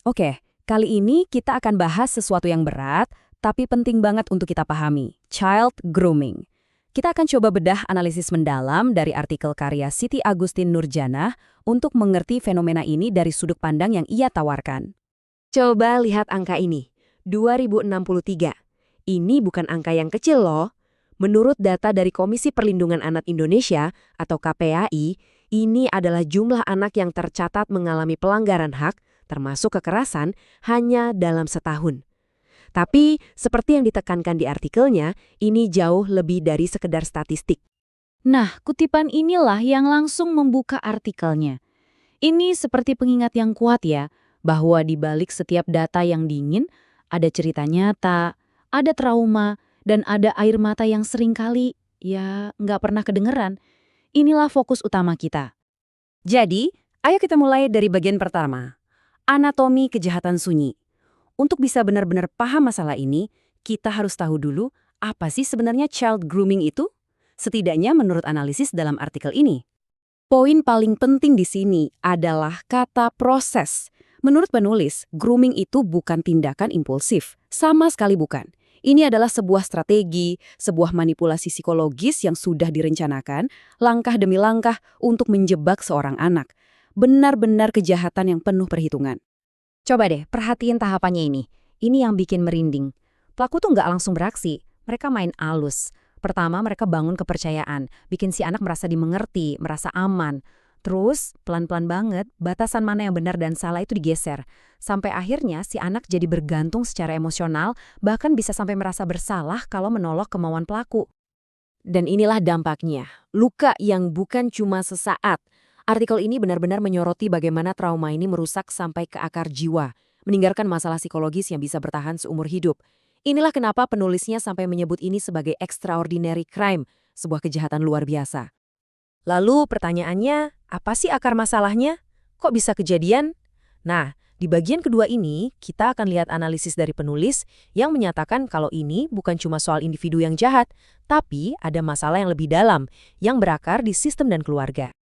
Oke, kali ini kita akan bahas sesuatu yang berat, tapi penting banget untuk kita pahami, child grooming. Kita akan coba bedah analisis mendalam dari artikel karya Siti Agustin Nurjanah untuk mengerti fenomena ini dari sudut pandang yang ia tawarkan. Coba lihat angka ini, 2063. Ini bukan angka yang kecil loh. Menurut data dari Komisi Perlindungan Anak Indonesia atau KPAI, ini adalah jumlah anak yang tercatat mengalami pelanggaran hak, termasuk kekerasan, hanya dalam setahun. Tapi, seperti yang ditekankan di artikelnya, ini jauh lebih dari sekedar statistik. Nah, kutipan inilah yang langsung membuka artikelnya. Ini seperti pengingat yang kuat ya, bahwa di balik setiap data yang dingin, ada cerita nyata, ada trauma, dan ada air mata yang seringkali, ya nggak pernah kedengeran. Inilah fokus utama kita. Jadi, ayo kita mulai dari bagian pertama. Anatomi kejahatan sunyi. Untuk bisa benar-benar paham masalah ini, kita harus tahu dulu apa sih sebenarnya child grooming itu? Setidaknya menurut analisis dalam artikel ini. Poin paling penting di sini adalah kata proses. Menurut penulis, grooming itu bukan tindakan impulsif. Sama sekali bukan. Ini adalah sebuah strategi, sebuah manipulasi psikologis yang sudah direncanakan, langkah demi langkah untuk menjebak seorang anak. Benar-benar kejahatan yang penuh perhitungan. Coba deh, perhatiin tahapannya ini. Ini yang bikin merinding. Pelaku tuh nggak langsung beraksi, mereka main alus. Pertama, mereka bangun kepercayaan, bikin si anak merasa dimengerti, merasa aman. Terus, pelan-pelan banget, batasan mana yang benar dan salah itu digeser. Sampai akhirnya si anak jadi bergantung secara emosional, bahkan bisa sampai merasa bersalah kalau menolak kemauan pelaku. Dan inilah dampaknya, luka yang bukan cuma sesaat. Artikel ini benar-benar menyoroti bagaimana trauma ini merusak sampai ke akar jiwa, meninggalkan masalah psikologis yang bisa bertahan seumur hidup. Inilah kenapa penulisnya sampai menyebut ini sebagai extraordinary crime, sebuah kejahatan luar biasa. Lalu pertanyaannya, apa sih akar masalahnya? Kok bisa kejadian? Nah, di bagian kedua ini, kita akan lihat analisis dari penulis yang menyatakan kalau ini bukan cuma soal individu yang jahat, tapi ada masalah yang lebih dalam, yang berakar di sistem dan keluarga.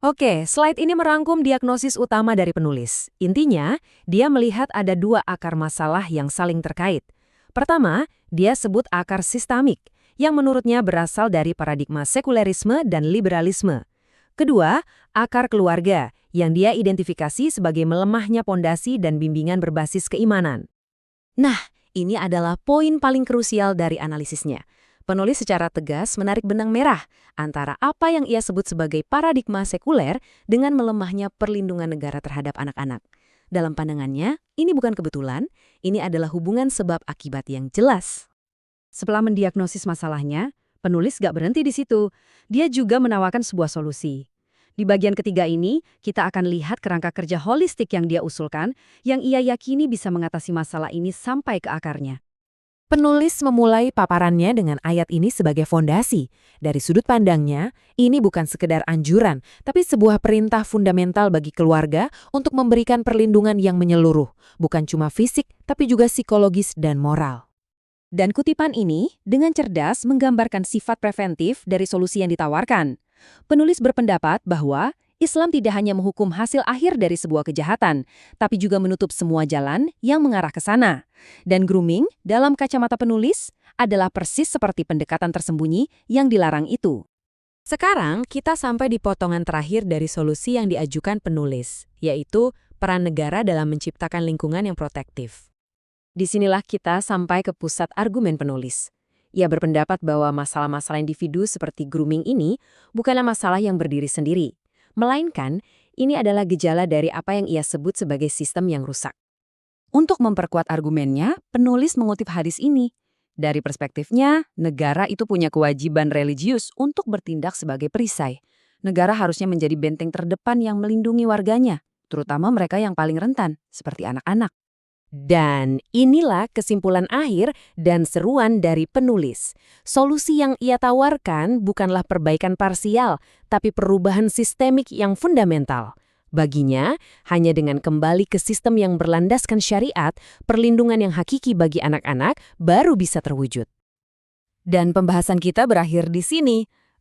Oke, slide ini merangkum diagnosis utama dari penulis. Intinya, dia melihat ada dua akar masalah yang saling terkait. Pertama, dia sebut akar sistemik, yang menurutnya berasal dari paradigma sekulerisme dan liberalisme. Kedua, akar keluarga, yang dia identifikasi sebagai melemahnya pondasi dan bimbingan berbasis keimanan. Nah, ini adalah poin paling krusial dari analisisnya. Penulis secara tegas menarik benang merah antara apa yang ia sebut sebagai paradigma sekuler dengan melemahnya perlindungan negara terhadap anak-anak. Dalam pandangannya, ini bukan kebetulan, ini adalah hubungan sebab akibat yang jelas. Setelah mendiagnosis masalahnya, penulis gak berhenti di situ. Dia juga menawarkan sebuah solusi. Di bagian ketiga ini, kita akan lihat kerangka kerja holistik yang dia usulkan, yang ia yakini bisa mengatasi masalah ini sampai ke akarnya. Penulis memulai paparannya dengan ayat ini sebagai fondasi. Dari sudut pandangnya, ini bukan sekedar anjuran, tapi sebuah perintah fundamental bagi keluarga untuk memberikan perlindungan yang menyeluruh, bukan cuma fisik, tapi juga psikologis dan moral. Dan kutipan ini dengan cerdas menggambarkan sifat preventif dari solusi yang ditawarkan. Penulis berpendapat bahwa Islam tidak hanya menghukum hasil akhir dari sebuah kejahatan, tapi juga menutup semua jalan yang mengarah ke sana. Dan grooming, dalam kacamata penulis, adalah persis seperti pendekatan tersembunyi yang dilarang itu. Sekarang, kita sampai di potongan terakhir dari solusi yang diajukan penulis, yaitu peran negara dalam menciptakan lingkungan yang protektif. Disinilah kita sampai ke pusat argumen penulis. Ia berpendapat bahwa masalah-masalah individu seperti grooming ini bukanlah masalah yang berdiri sendiri. Melainkan, ini adalah gejala dari apa yang ia sebut sebagai sistem yang rusak. Untuk memperkuat argumennya, penulis mengutip hadis ini. Dari perspektifnya, negara itu punya kewajiban religius untuk bertindak sebagai perisai. Negara harusnya menjadi benteng terdepan yang melindungi warganya, terutama mereka yang paling rentan, seperti anak-anak. Dan inilah kesimpulan akhir dan seruan dari penulis. Solusi yang ia tawarkan bukanlah perbaikan parsial, tapi perubahan sistemik yang fundamental. Baginya, hanya dengan kembali ke sistem yang berlandaskan syariat, perlindungan yang hakiki bagi anak-anak baru bisa terwujud. Dan pembahasan kita berakhir di sini.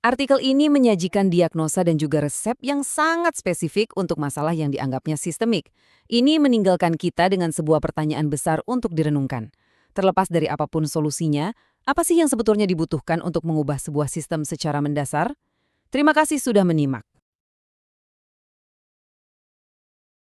Artikel ini menyajikan diagnosa dan juga resep yang sangat spesifik untuk masalah yang dianggapnya sistemik. Ini meninggalkan kita dengan sebuah pertanyaan besar untuk direnungkan. Terlepas dari apapun solusinya, apa sih yang sebetulnya dibutuhkan untuk mengubah sebuah sistem secara mendasar? Terima kasih sudah menyimak.